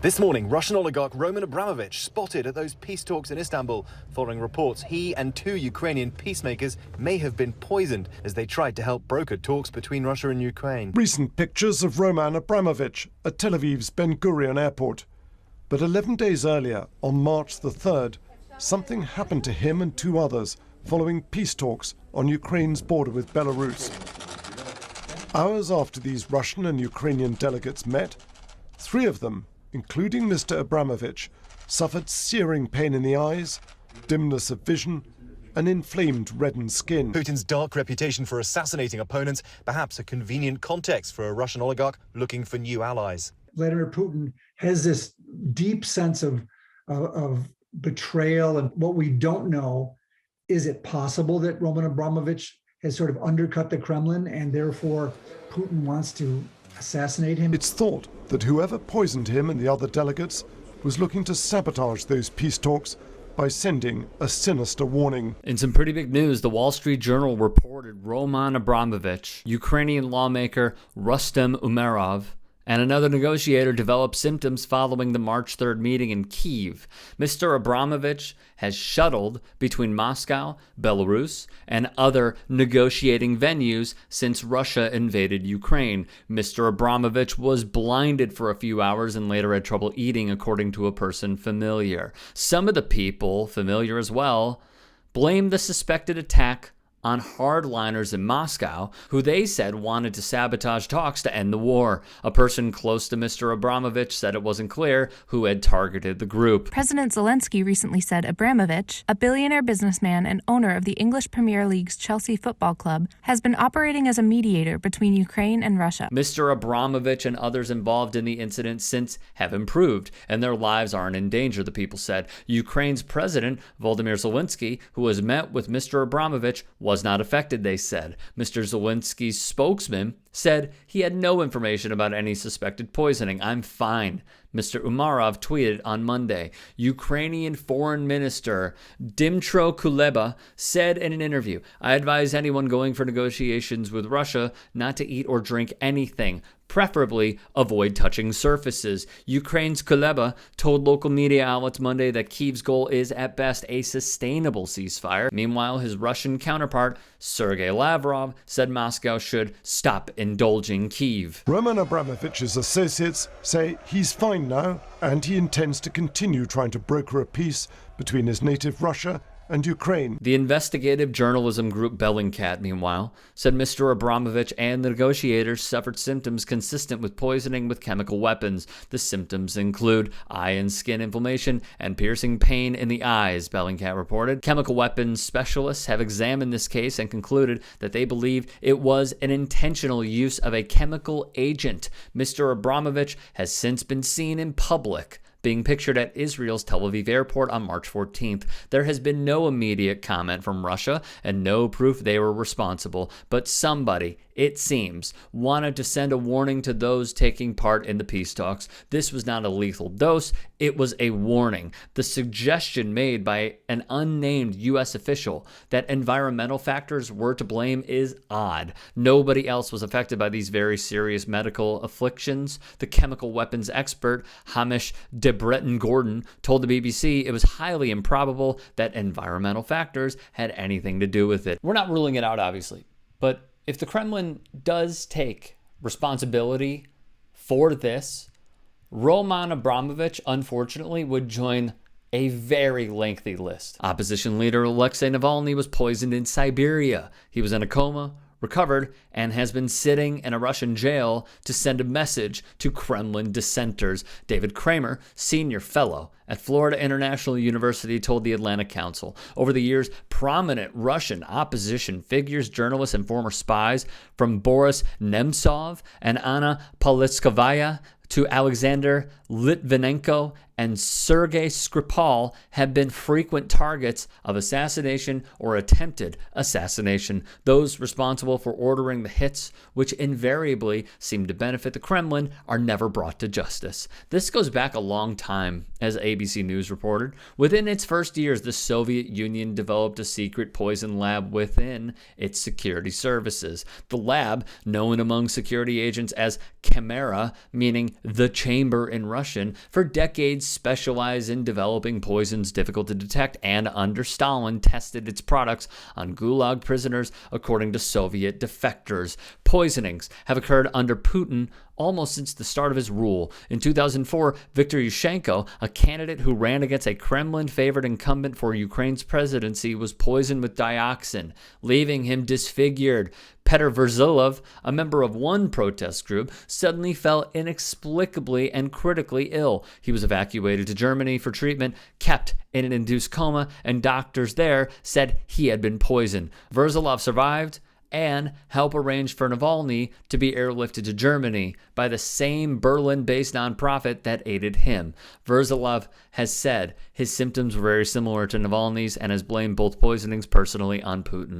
This morning, Russian oligarch Roman Abramovich spotted at those peace talks in Istanbul following reports he and two Ukrainian peacemakers may have been poisoned as they tried to help broker talks between Russia and Ukraine. Recent pictures of Roman Abramovich at Tel Aviv's Ben Gurion airport. But 11 days earlier, on March the 3rd, something happened to him and two others following peace talks on Ukraine's border with Belarus. Hours after these Russian and Ukrainian delegates met, three of them, including Mr. Abramovich, suffered searing pain in the eyes, dimness of vision, and inflamed reddened skin. Putin's dark reputation for assassinating opponents, perhaps a convenient context for a Russian oligarch looking for new allies. Vladimir Putin has this deep sense of betrayal, and what we don't know, is it possible that Roman Abramovich has sort of undercut the Kremlin and therefore Putin wants to assassinate him? It's thought that whoever poisoned him and the other delegates was looking to sabotage those peace talks by sending a sinister warning. In some pretty big news, the Wall Street Journal reported Roman Abramovich, Ukrainian lawmaker Rustem Umerov, and another negotiator developed symptoms following the March 3rd meeting in Kyiv. Mr. Abramovich has shuttled between Moscow, Belarus, and other negotiating venues since Russia invaded Ukraine. Mr. Abramovich was blinded for a few hours and later had trouble eating, according to a person familiar. Some of the people, familiar as well, blamed the suspected attack on hardliners in Moscow, who they said wanted to sabotage talks to end the war. A person close to Mr. Abramovich said it wasn't clear who had targeted the group. President Zelensky recently said Abramovich, a billionaire businessman and owner of the English Premier League's Chelsea Football Club, has been operating as a mediator between Ukraine and Russia. Mr. Abramovich and others involved in the incident since have improved, and their lives aren't in danger, the people said. Ukraine's president, Volodymyr Zelensky, who has met with Mr. Abramovich, was not affected, they said. Mr. Zelensky's spokesman said he had no information about any suspected poisoning. I'm fine, Mr. Umerov tweeted on Monday. Ukrainian Foreign Minister Dmytro Kuleba said in an interview, I advise anyone going for negotiations with Russia not to eat or drink anything, preferably avoid touching surfaces. Ukraine's Kuleba told local media outlets Monday that Kyiv's goal is at best a sustainable ceasefire. Meanwhile, his Russian counterpart, Sergei Lavrov, said Moscow should stop indulging Kyiv. Roman Abramovich's associates say he's fine now and he intends to continue trying to broker a peace between his native Russia and Ukraine. The investigative journalism group Bellingcat, meanwhile, said Mr. Abramovich and the negotiators suffered symptoms consistent with poisoning with chemical weapons. The symptoms include eye and skin inflammation and piercing pain in the eyes, Bellingcat reported. Chemical weapons specialists have examined this case and concluded that they believe it was an intentional use of a chemical agent. Mr. Abramovich has since been seen in public being pictured at Israel's Tel Aviv airport on March 14th. There has been no immediate comment from Russia and no proof they were responsible, but somebody, it seems, wanted to send a warning to those taking part in the peace talks. This was not a lethal dose, it was a warning. The suggestion made by an unnamed U.S. official that environmental factors were to blame is odd. Nobody else was affected by these very serious medical afflictions. The chemical weapons expert, Hamish de Breton-Gordon, told the BBC it was highly improbable that environmental factors had anything to do with it. We're not ruling it out, obviously, but if the Kremlin does take responsibility for this, Roman Abramovich, unfortunately, would join a very lengthy list. Opposition leader Alexei Navalny was poisoned in Siberia. He was in a coma, recovered, and has been sitting in a Russian jail to send a message to Kremlin dissenters. David Kramer, senior fellow at Florida International University, told the Atlantic Council. Over the years, prominent Russian opposition figures, journalists, and former spies, from Boris Nemtsov and Anna Politkovskaya to Alexander Litvinenko and Sergei Skripal, have been frequent targets of assassination or attempted assassination. Those responsible for ordering the hits, which invariably seem to benefit the Kremlin, are never brought to justice. This goes back a long time, as ABC News reported. Within its first years, the Soviet Union developed a secret poison lab within its security services. The lab, known among security agents as Chimera, meaning the chamber in Russia, Russian, for decades specialized in developing poisons difficult to detect, and under Stalin tested its products on Gulag prisoners according to Soviet defectors. Poisonings have occurred under Putin almost since the start of his rule. In 2004, Viktor Yushchenko, a candidate who ran against a Kremlin-favored incumbent for Ukraine's presidency, was poisoned with dioxin, leaving him disfigured. Petr Verzilov, a member of one protest group, suddenly fell inexplicably and critically ill. He was evacuated to Germany for treatment, kept in an induced coma, and doctors there said he had been poisoned. Verzilov survived and helped arrange for Navalny to be airlifted to Germany by the same Berlin-based nonprofit that aided him. Verzilov has said his symptoms were very similar to Navalny's and has blamed both poisonings personally on Putin.